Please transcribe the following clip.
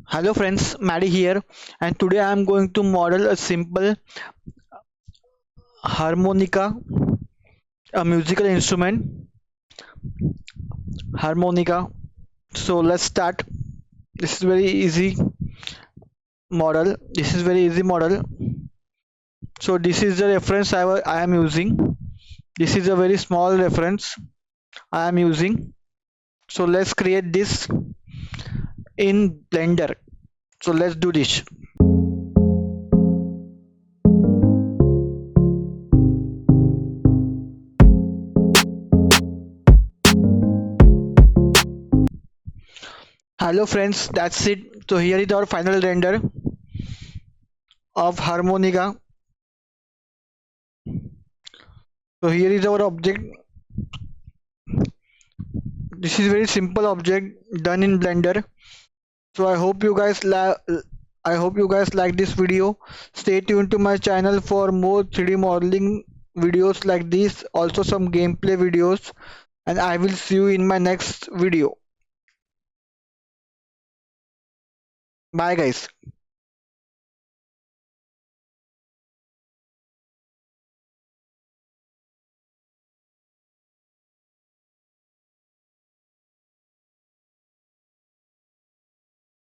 Hello friends, Maddie here, and today I am going to model a simple harmonica, a musical instrument, harmonica. So let's start. This is very easy model. This is very easy model. So this is the reference I am using. This is a very small reference I am using. So let's create this in Blender. So let's do this. Hello friends, that's it. So here is our final render of harmonica. So here is our object. This is very simple object done in Blender. So I hope you guys like this video. Stay tuned to my channel for more 3D modeling videos like this, also some gameplay videos, and I will see you in my next video. Bye guys.